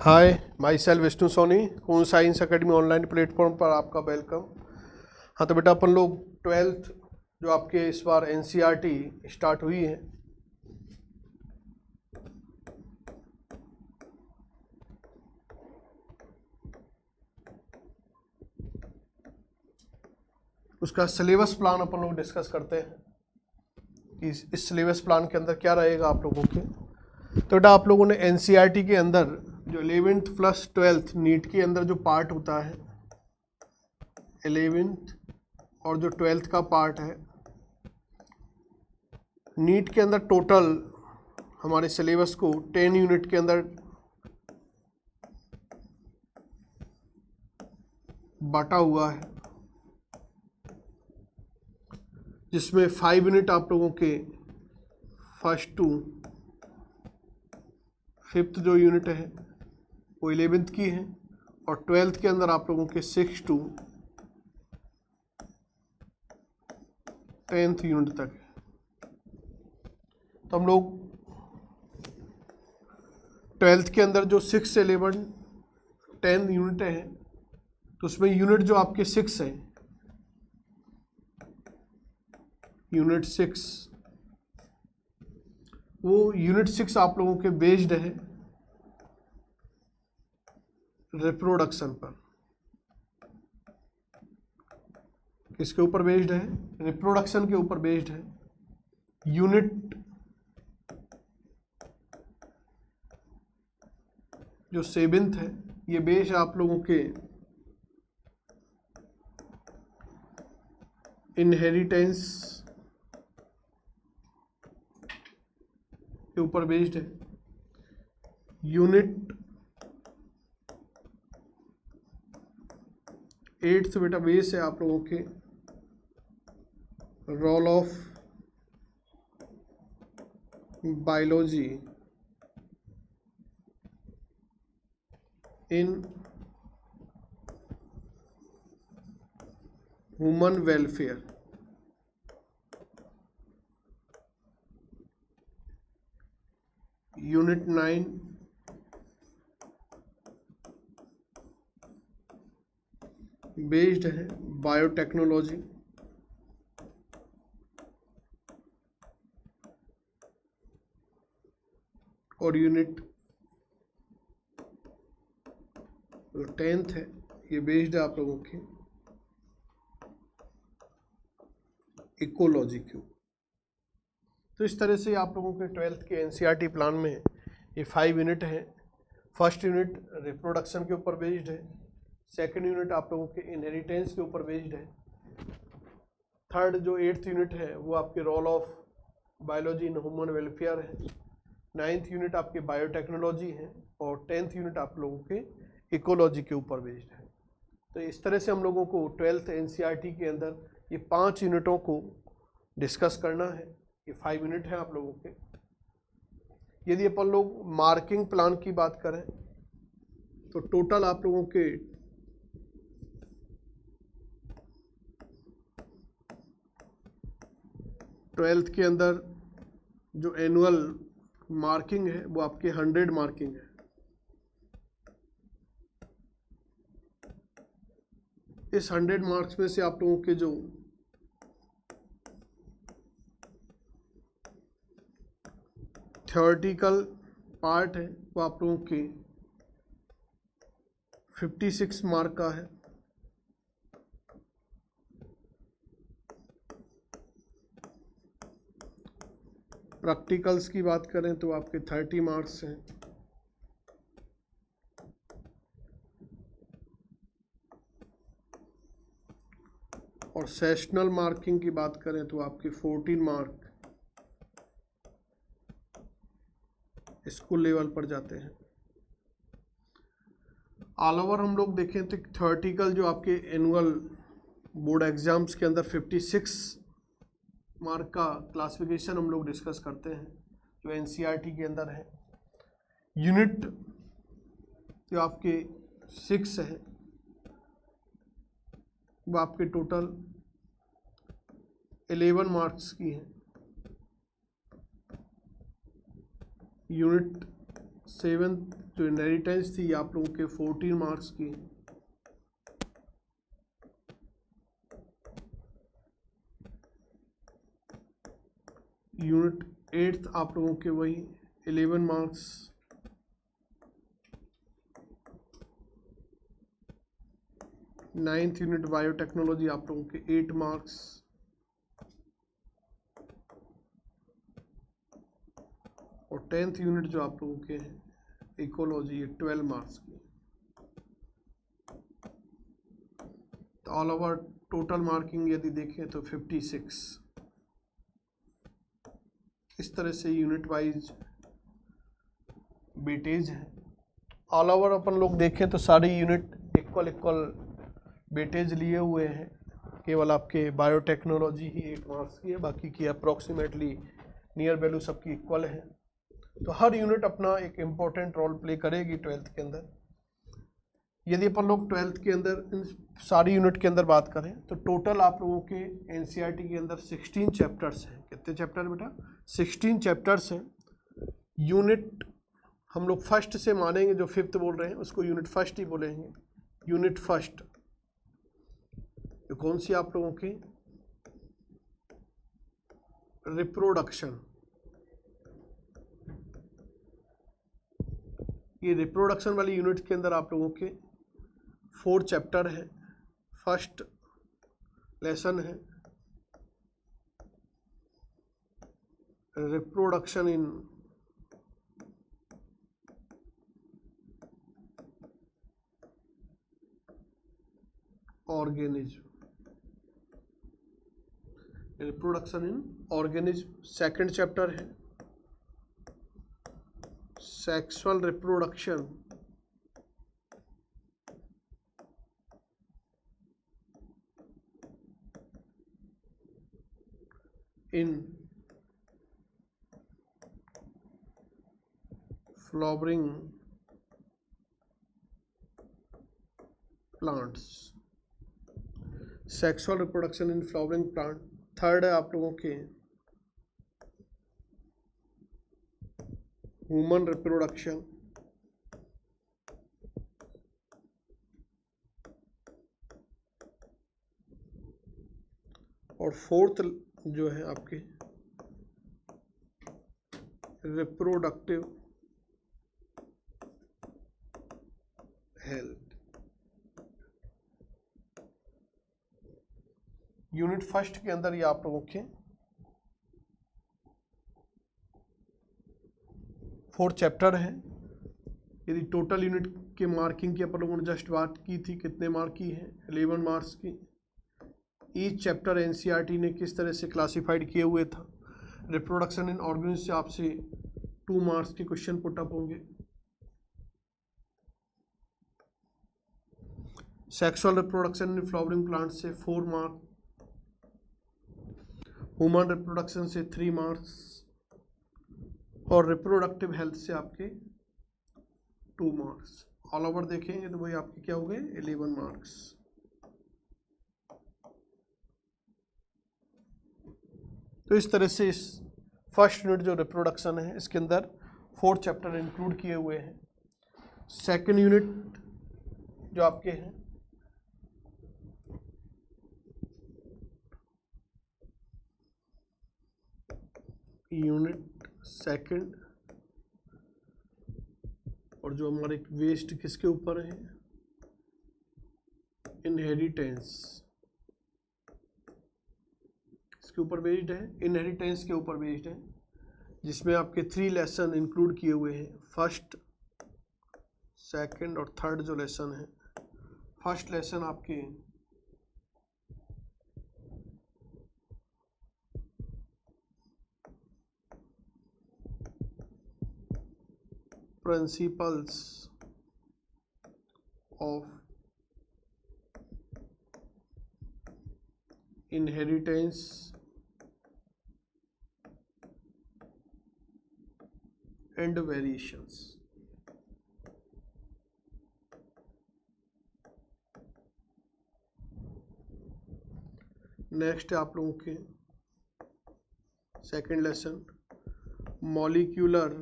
हाय, myself Vishnu Soni, कौन science academy online platform पर आपका वेलकम। हाँ तो बेटा अपन लोग 12th जो आपके इस बार एनसीईआरटी स्टार्ट हुई है, उसका सिलेबस प्लान अपन लोग डिस्कस करते हैं कि इस सिलेबस प्लान के अंदर क्या रहेगा आप लोगों के। तो बेटा आप लोगों ने एनसीईआरटी के अंदर जो 11th प्लस 12th नीट के अंदर जो पार्ट होता है, 11th और जो 12th का पार्ट है नीट के अंदर, टोटल हमारे सिलेबस को 10 यूनिट के अंदर बांटा हुआ है, जिसमें 5 यूनिट आप लोगों के फर्स्ट टू 5th जो यूनिट है वो 11th की है, और 12th के अंदर आप लोगों के 6 टू 10th यूनिट तक है। तो हम लोग 12th के अंदर जो 6, 11, 10 यूनिट हैं, तो उसमें यूनिट जो आपके 6 हैं, यूनिट 6, वो यूनिट 6 आप लोगों के बेस्ड है रिप्रोडक्शन पर। किसके ऊपर बेस्ड है? रिप्रोडक्शन के ऊपर बेस्ड है। यूनिट जो 7th है, ये बेस आप लोगों के इनहेरिटेंस के ऊपर बेस्ड है। यूनिट 8th बेटा बेस है आप लोगों के role of biology in human welfare. Unit 9 based है बायोटेक्नोलॉजी। और यूनिट 10th है, ये बेस्ड है आप लोगों के इकोलॉजी के ऊपर। तो इस तरह से आप लोगों के 12th के एनसीईआरटी प्लान में ये 5 यूनिट हैं। फर्स्ट यूनिट रिप्रोडक्शन के ऊपर बेस्ड है, सेकंड यूनिट आप लोगों के इनहेरिटेंस के ऊपर बेस्ड है, थर्ड जो 8th यूनिट है वो आपके role of biology in human welfare है, 9th यूनिट आपके बायोटेक्नोलॉजी है, और 10th यूनिट आप लोगों के इकोलॉजी के ऊपर बेस्ड है। तो इस तरह से हम लोगों को 12th एनसीईआरटी के अंदर ये 5 यूनिटों को डिस्कस करना है। ये 5 यूनिट है आप लोगों के। यदि अपन लोग मार्किंग प्लान की बात करें तो टोटल आप लोगों के 12th के अंदर जो एनुअल मार्किंग है वो आपके 100 मार्किंग है। इस 100 मार्क्स में से आप लोगों के जो थ्योरेटिकल पार्ट है वो आप लोगों के 56 मार्क का है, प्रैक्टिकल्स की बात करें तो आपके 30 मार्क्स हैं, और सेशनल मार्किंग की बात करें तो आपके 14 मार्क स्कूल लेवल पर जाते हैं। ऑल ओवर हम लोग देखें तो थ्योरेटिकल जो आपके एनुअल बोर्ड एग्जाम्स के अंदर 56 मार्क का क्लासिफिकेशन हम लोग डिस्कस करते हैं जो एनसीईआरटी के अंदर है। यूनिट जो आपके 6 है वो आपके टोटल 11 मार्क्स की है। यूनिट सेवेंथ जो इनहेरिटेंस थी आप लोगों के 14 मार्क्स की। यूनिट 8 आप लोगों के वही 11 मार्क्स। नाइन्थ यूनिट बायोटेक्नोलॉजी आप लोगों के 8 मार्क्स। और 10th यूनिट जो आप लोगों के हैं इकोलॉजी, ये 12 मार्क्स की। तो ऑल ओवर टोटल मार्किंग यदि देखें तो 56। इस तरह से यूनिट वाइज वेटेज है। ऑल ओवर अपन लोग देखें तो सारी यूनिट इक्वल वेटेज लिए हुए हैं। केवल आपके बायोटेक्नोलॉजी ही 8 मार्क्स की है, बाकी की अप्रॉक्सीमेटली नियर वैल्यू सबकी इक्वल है। तो हर यूनिट अपना एक इम्पोर्टेंट रोल प्ले करेगी 12th के अंदर। यदि अपन लोग 12th के अंदर इन सारी यूनिट के अंदर बात करें तो टोटल आप लोगों के एनसीईआरटी के अंदर 16 चैप्टर्स हैं। कितने चैप्टर बेटा? 16 चैप्टर्स हैं। यूनिट हम लोग फर्स्ट से मानेंगे, जो 5th बोल रहे हैं उसको यूनिट फर्स्ट ही बोलेंगे। यूनिट फर्स्ट कौन सी आप लोगों की? रिप्रोडक्शन। ये रिप्रोडक्शन वाली यूनिट के अंदर आप लोगों के 4 चैप्टर है। फर्स्ट लेसन है reproduction in organism. Reproduction in organism. Second chapter है sexual reproduction in flowering plants. Sexual reproduction in flowering plant. Third है आप लोगों के ह्यूमन रिप्रोडक्शन। और फोर्थ जो है आपके रिप्रोडक्टिव हेल्थ। यूनिट फर्स्ट के अंदर ये आप लोगों के 4 चैप्टर हैं। यदि टोटल यूनिट के मार्किंग की अपन लोगों ने जस्ट बात की थी, कितने मार्क की है? 11 मार्क्स की। ईच चैप्टर एनसीईआरटी ने किस तरह से क्लासिफाइड किए हुए था। रिप्रोडक्शन इन ऑर्गेनिज्म से आपसे 2 मार्क्स के क्वेश्चन पुट अप होंगे। Sexual reproduction in flowering plant से 4 मार्क। ह्यूमन रिप्रोडक्शन से 3 मार्क्स। और रिप्रोडक्टिव हेल्थ से आपके 2 मार्क्स। ऑल ओवर देखेंगे तो वही आपके क्या हो गए? 11 मार्क्स। तो इस तरह से इस फर्स्ट यूनिट जो रिप्रोडक्शन है इसके अंदर 4 चैप्टर इंक्लूड किए हुए हैं। सेकंड यूनिट जो आपके हैं यूनिट सेकंड, और जो हमारे वेस्ट किसके ऊपर है? इनहेरिटेंस। किसके ऊपर बेस्ड है? इनहेरिटेंस के ऊपर बेस्ड है, जिसमें आपके 3 लेसन इंक्लूड किए हुए हैं। फर्स्ट, सेकंड और थर्ड जो लेसन है। फर्स्ट लेसन आपके principles of inheritance and variations. Next है आप लोगों के second lesson molecular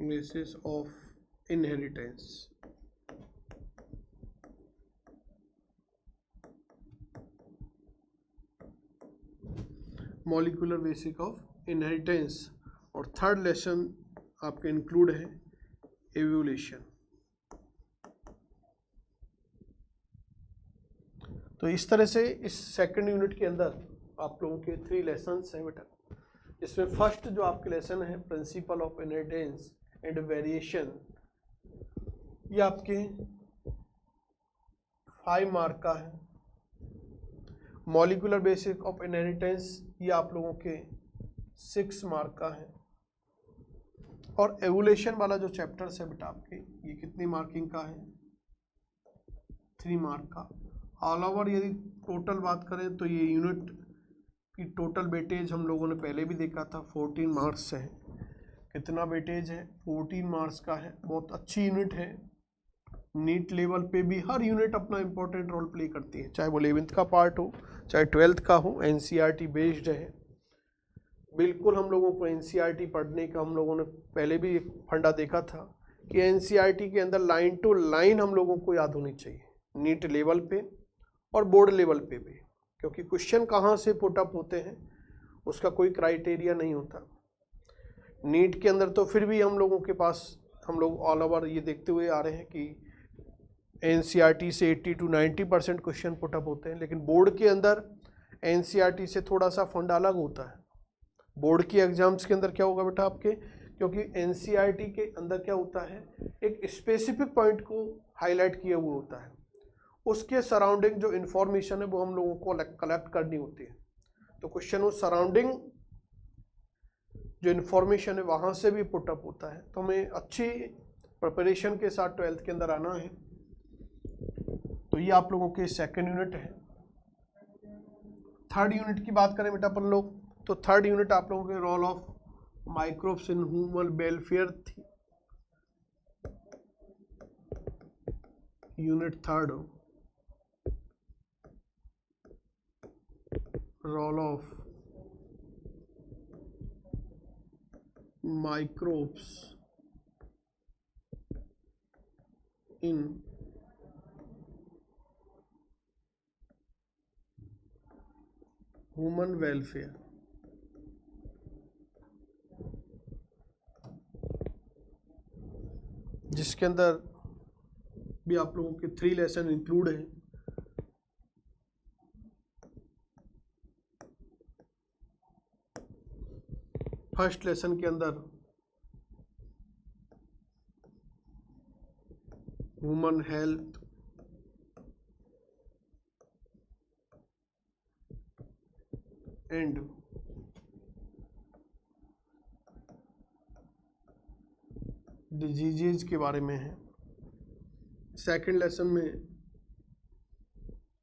basis of inheritance. Molecular basis of inheritance. और थर्ड लेसन आपके इंक्लूड है एवोल्यूशन। तो इस तरह से इस सेकंड यूनिट के अंदर आप लोगों के 3 लेसन्स हैं बेटा। इसमें फर्स्ट जो आपके लेसन है principle of inheritance and variation, ये आपके 5 मार्क का है। मॉलिक्यूलर बेसिस ऑफ इनहेरिटेंस ये आप लोगों के 6 मार्क का है। और एवोल्यूशन वाला जो चैप्टर्स है बेटा आपके, ये कितनी मार्किंग का है? 3 मार्क का। ऑल ओवर यदि टोटल बात करें तो ये यूनिट की टोटल वेटेज हम लोगों ने पहले भी देखा था 14 मार्क्स से है। कितना वेटेज है? 14 मार्क्स का है। बहुत अच्छी यूनिट है। नीट लेवल पे भी हर यूनिट अपना इंपॉर्टेंट रोल प्ले करती है, चाहे वो 11th का पार्ट हो चाहे 12th का हो। एनसीईआरटी बेस्ड है। बिल्कुल हम लोगों को एनसीईआरटी पढ़ने का हम लोगों ने पहले भी एक फंडा देखा था कि एनसीईआरटी के अंदर लाइन टू लाइन हम लोगों को याद होनी चाहिए, नीट लेवल पे और बोर्ड लेवल पे भी। क्योंकि क्वेश्चन कहाँ से पुट अप होते हैं उसका कोई क्राइटेरिया नहीं होता। नीट के अंदर तो फिर भी हम लोगों के पास, हम लोग ऑल ओवर ये देखते हुए आ रहे हैं कि एनसीईआरटी से 80 to 90% क्वेश्चन पुट अप होते हैं। लेकिन बोर्ड के अंदर एनसीईआरटी से थोड़ा सा फंडा अलग होता है। बोर्ड की एग्जाम्स के अंदर क्या होगा बेटा आपके, क्योंकि एनसीईआरटी के अंदर क्या होता है, एक स्पेसिफिक पॉइंट को हाईलाइट किया हुआ होता है। उसके सराउंडिंग जो इन्फॉर्मेशन है वो हम लोगों को कलेक्ट करनी होती है। तो क्वेश्चन उस सराउंडिंग जो इन्फॉर्मेशन है वहाँ से भी पुट अप होता है। तो हमें अच्छी प्रिपरेशन के साथ 12th के अंदर आना है। तो ये आप लोगों के सेकंड यूनिट है। थर्ड यूनिट की बात करें बेटा अपन लोग, तो थर्ड यूनिट आप लोगों के role of microbes in human welfare थी। Unit third, role of microbes in human welfare. जिसके अंदर भी आप लोगों के 3 लेसन इंक्लूड हैं। फर्स्ट लेसन के अंदर ह्यूमन हेल्थ, एंड डिजीजेज के बारे में है। सेकंड लेसन में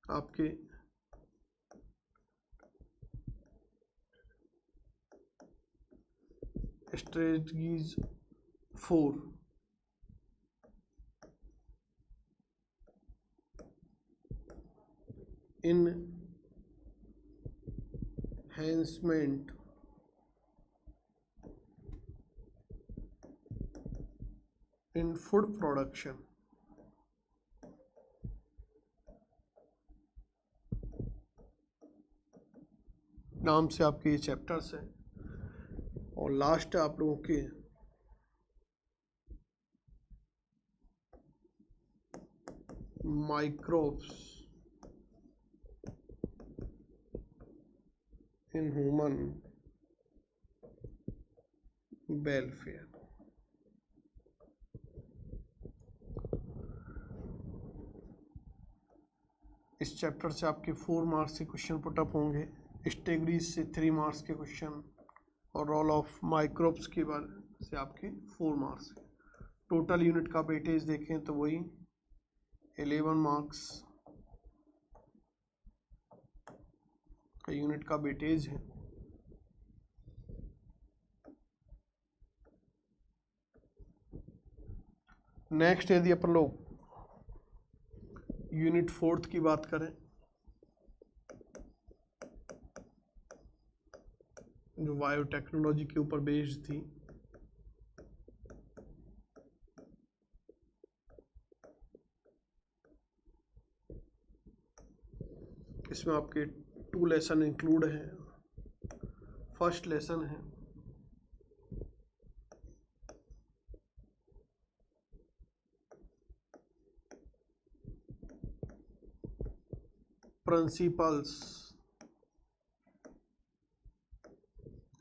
आपके strategies 4 enhancement in food production। नाम से आपके ये चैप्टर्स हैं। और लास्ट आप लोगों के माइक्रोब्स इन ह्यूमन वेलफेयर। इस चैप्टर से आपके 4 मार्क्स के क्वेश्चन पुटअप होंगे। स्टेगरीज से 3 मार्क्स के क्वेश्चन और रोल ऑफ माइक्रोब्स के बारे से आपके 4 मार्क्स। टोटल यूनिट का वेटेज देखें तो वही 11 मार्क्स का यूनिट का वेटेज है। नेक्स्ट यदि अपन लोग यूनिट 4th की बात करें, जो बायोटेक्नोलॉजी के ऊपर बेस्ड थी, इसमें आपके 2 लेसन इंक्लूड हैं। फर्स्ट लेसन है principles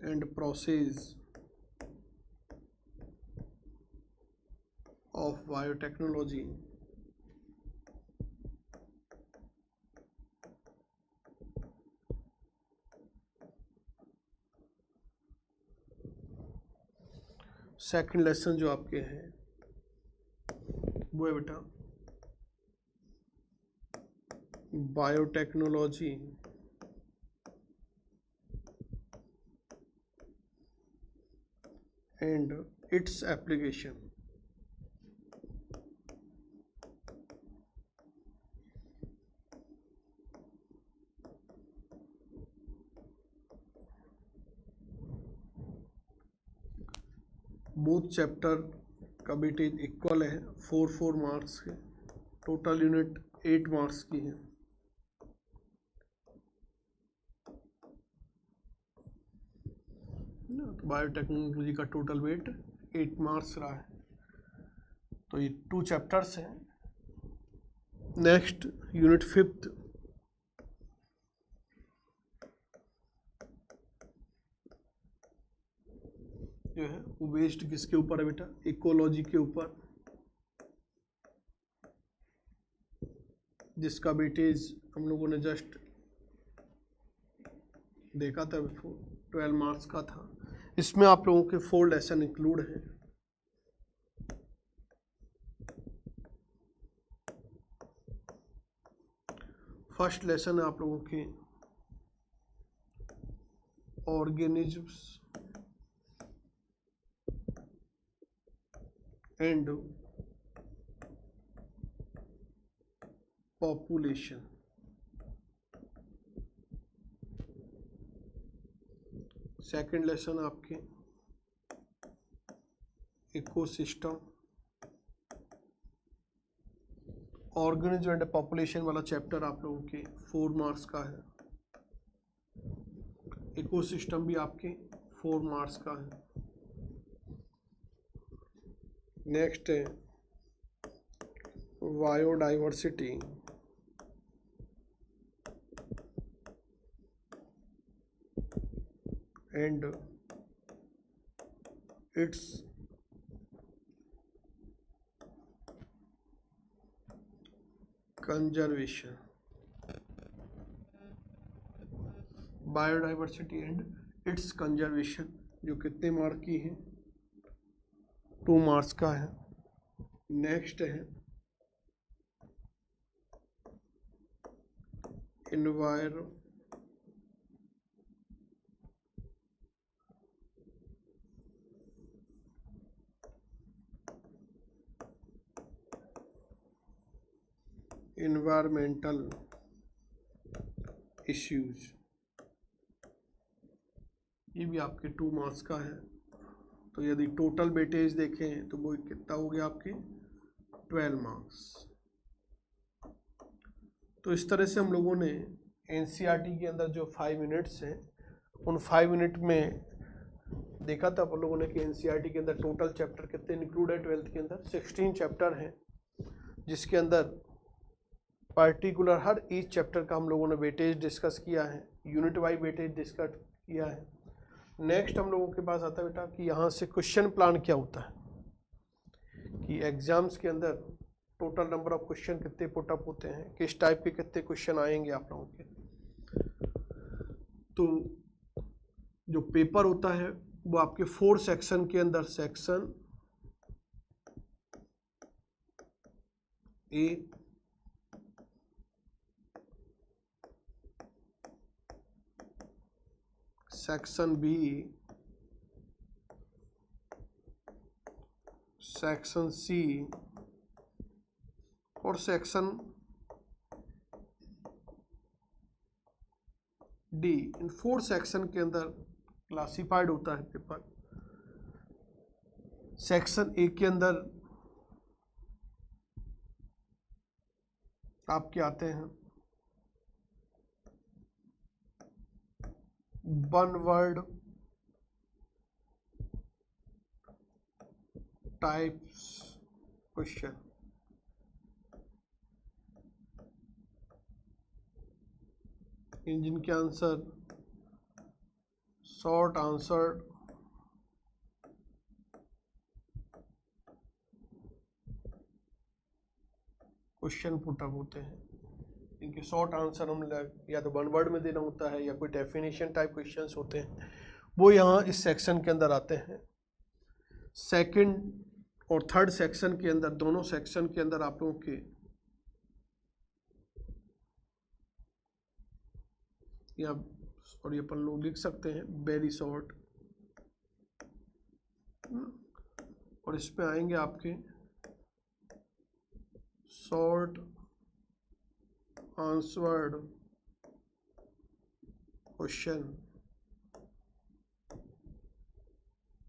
and process of biotechnology. Second lesson जो आपके हैं वो है बेटा biotechnology and its application. Both chapter का वेटेज इक्वल है, 4 मार्क्स के। टोटल यूनिट 8 मार्क्स की है। तो बायोटेक्नोलॉजी का टोटल वेट 8 मार्क्स रहा है। तो ये 2 चैप्टर्स हैं। नेक्स्ट यूनिट 5th जो है वो बेस्ड किसके ऊपर है बेटा? इकोलॉजी के ऊपर, जिसका वेटेज हम लोगों ने जस्ट देखा था बिफोर, 12 मार्क्स का था। इसमें आप लोगों के 4 लेसन इंक्लूड हैं। फर्स्ट लेसन है आप लोगों के organisms and population. Second lesson आपके इकोसिस्टम। ऑर्गेनिज्म एंड पॉपुलेशन वाला चैप्टर आप लोगों के 4 मार्क्स का है। इकोसिस्टम भी आपके 4 मार्क्स का है। नेक्स्ट है biodiversity and it's conservation. Biodiversity and it's conservation जो कितने मार्क की है? 2 मार्क्स का है। नेक्स्ट है एनवायरमेंटल इश्यूज, ये भी आपके 2 मार्क्स का है। तो यदि टोटल वेटेज देखें तो वो कितना हो गया आपके? 12 मार्क्स। तो इस तरह से हम लोगों ने एनसीईआरटी के अंदर जो 5 यूनिट्स हैं उन 5 यूनिट में देखा था अपन लोगों ने कि एनसीईआरटी के अंदर टोटल चैप्टर कितने इंक्लूड है? 12th के अंदर 16 चैप्टर हैं, जिसके अंदर पार्टिकुलर हर ईच चैप्टर का हम लोगों ने वेटेज डिस्कस किया है, यूनिट वाइज वेटेज डिस्कस किया है। नेक्स्ट हम लोगों के पास आता है बेटा कि यहाँ से क्वेश्चन प्लान क्या होता है, कि एग्जाम्स के अंदर टोटल नंबर ऑफ क्वेश्चन कितने पुटअप होते हैं, किस टाइप के कितने क्वेश्चन आएंगे आप लोगों के। तो जो पेपर होता है वो आपके 4 सेक्शन के अंदर, section A, section B, section C और सेक्शन डी, इन 4 सेक्शन के अंदर क्लासिफाइड होता है पेपर। सेक्शन ए के अंदर आपके आते हैं वन वर्ड टाइप्स क्वेश्चन, जिनके answer short answer question put up होते हैं। इनके शॉर्ट आंसर हम या तो वन वर्ड में देना होता है या कोई डेफिनेशन टाइप क्वेश्चंस होते हैं, वो यहाँ इस सेक्शन के अंदर आते हैं। सेकंड और थर्ड सेक्शन के अंदर, दोनों सेक्शन के अंदर आप लोगों के या और ये अपन लोग लिख सकते हैं वेरी शॉर्ट, और इसमें आएंगे आपके शॉर्ट आंसर्ड क्वेश्चन,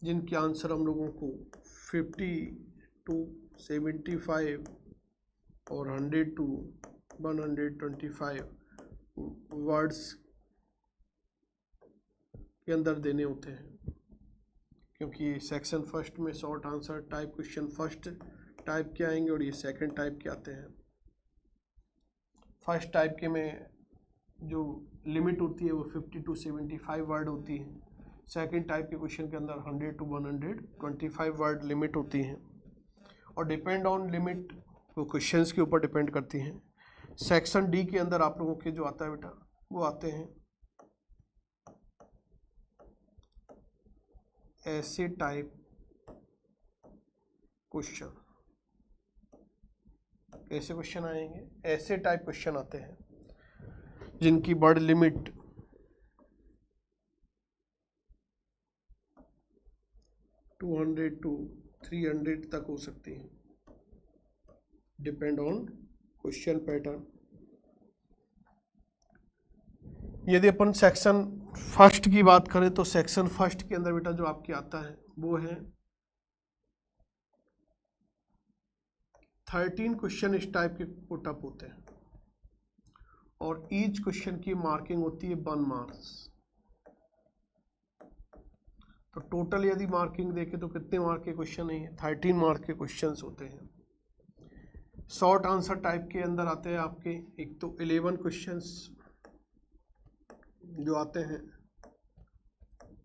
जिनके आंसर हम लोगों को 50 to 75 और 100 to 125 वर्ड्स के अंदर देने होते हैं, क्योंकि सेक्शन फर्स्ट में short answer type question first type के आएंगे और ये सेकंड टाइप के आते हैं। फर्स्ट टाइप के में जो लिमिट होती है वो 50 to 75 वर्ड होती है। सेकंड टाइप के क्वेश्चन के अंदर 100 to 125 वर्ड लिमिट होती हैं, और डिपेंड ऑन लिमिट वो क्वेश्चंस के ऊपर डिपेंड करती हैं। सेक्शन डी के अंदर आप लोगों के जो आता है बेटा, वो आते हैं ऐसे टाइप क्वेश्चन। ऐसे क्वेश्चन आएंगे, ऐसे टाइप क्वेश्चन आते हैं जिनकी वर्ड लिमिट 200 to 300 तक हो सकती है, डिपेंड ऑन क्वेश्चन पैटर्न। यदि अपन सेक्शन फर्स्ट की बात करें तो सेक्शन फर्स्ट के अंदर बेटा जो आपके आता है वो है 13 क्वेश्चन इस टाइप के पुटअप होते हैं, और ईच क्वेश्चन की मार्किंग होती है 1 मार्क्स। तो टोटल यदि मार्किंग देखें तो कितने मार्क के क्वेश्चन है? 13 मार्क के क्वेश्चंस होते हैं। शॉर्ट आंसर टाइप के अंदर आते हैं आपके एक तो 11 क्वेश्चंस जो आते हैं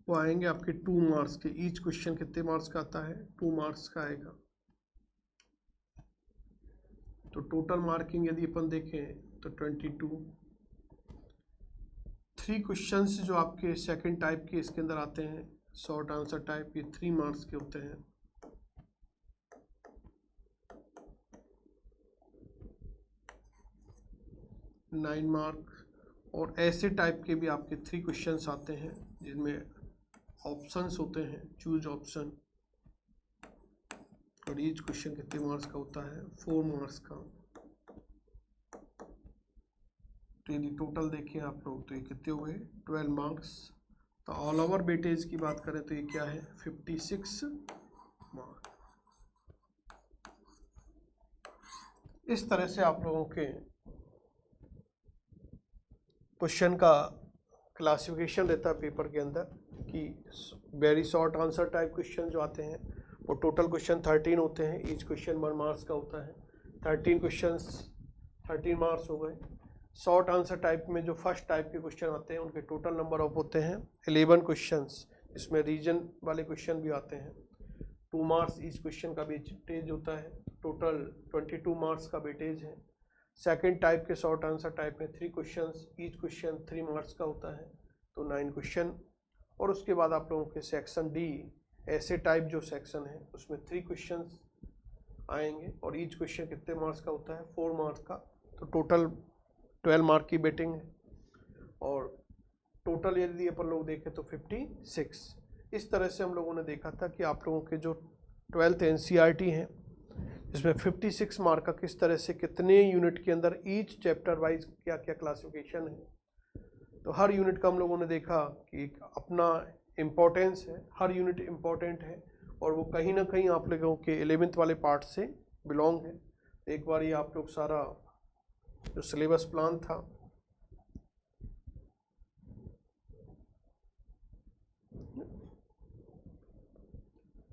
वो आएंगे आपके 2 मार्क्स के। ईच क्वेश्चन कितने मार्क्स का आता है? 2 मार्क्स का आएगा। तो टोटल मार्किंग यदि अपन देखें तो 22। 3 क्वेश्चंस जो आपके सेकंड टाइप के इसके अंदर आते हैं शॉर्ट आंसर टाइप, ये 3 मार्क्स के होते हैं। Nine mark. और ऐसे टाइप के भी आपके 3 क्वेश्चंस आते हैं जिनमें ऑप्शंस होते हैं, चूज ऑप्शन, और ईच क्वेश्चन कितने मार्क्स का होता है? 4 मार्क्स का। तो यदि टोटल देखें आप लोग तो ये कितने हुए? 12 मार्क्स। तो ऑल ओवर वेटेज की बात करें तो ये क्या है? 56 मार्क्स। इस तरह से आप लोगों के क्वेश्चन का क्लासिफिकेशन रहता है पेपर के अंदर कि very short answer type question जो आते हैं वो टोटल क्वेश्चन 13 होते हैं, ईच क्वेश्चन 1 मार्क्स का होता है। 13 क्वेश्चंस 13 मार्क्स हो गए। शॉर्ट आंसर टाइप में जो फर्स्ट टाइप के क्वेश्चन आते हैं उनके टोटल नंबर ऑफ होते हैं 11 क्वेश्चंस, इसमें रीजन वाले क्वेश्चन भी आते हैं। 2 मार्क्स ईच क्वेश्चन का वेटेज होता है, टोटल 22 मार्क्स का वेटेज है। सेकंड टाइप के शॉर्ट आंसर टाइप में 3 क्वेश्चंस, ईच क्वेश्चन 3 मार्क्स का होता है, तो 9 क्वेश्चन। और उसके बाद आप लोगों के सेक्शन डी ऐसे टाइप जो सेक्शन है उसमें 3 क्वेश्चंस आएंगे और ईच क्वेश्चन कितने मार्क्स का होता है? 4 मार्क्स का। तो टोटल 12 मार्क की बेटिंग है, और टोटल यदि अपन लोग देखें तो 56। इस तरह से हम लोगों ने देखा था कि आप लोगों के जो 12th NCERT हैं इसमें 56 मार्क का किस तरह से कितने यूनिट के अंदर ईच चैप्टर वाइज क्या क्या क्लासिफिकेशन है। तो हर यूनिट का हम लोगों ने देखा कि एक अपना इम्पोर्टेंस है, हर यूनिट इम्पोर्टेंट है और वो कहीं ना कहीं आप लोगों के 11th वाले पार्ट से बिलोंग है। एक बार ये आप लोग सारा जो सिलेबस प्लान था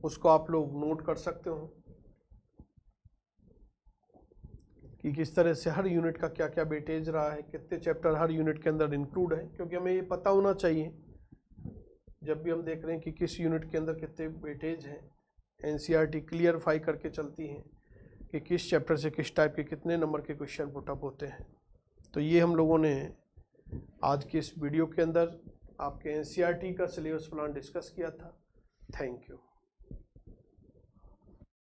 उसको आप लोग नोट कर सकते हो कि किस तरह से हर यूनिट का क्या क्या वेटेज रहा है, कितने चैप्टर हर यूनिट के अंदर इंक्लूड है, क्योंकि हमें ये पता होना चाहिए जब भी हम देख रहे हैं कि किस यूनिट के अंदर कितने वेटेज हैं। एनसीईआरटी क्लियरफाई करके चलती है कि किस चैप्टर से किस टाइप के कितने नंबर के क्वेश्चन पुटअप होते हैं। तो ये हम लोगों ने आज की इस वीडियो के अंदर आपके एनसीईआरटी का सिलेबस प्लान डिस्कस किया था। Thank you.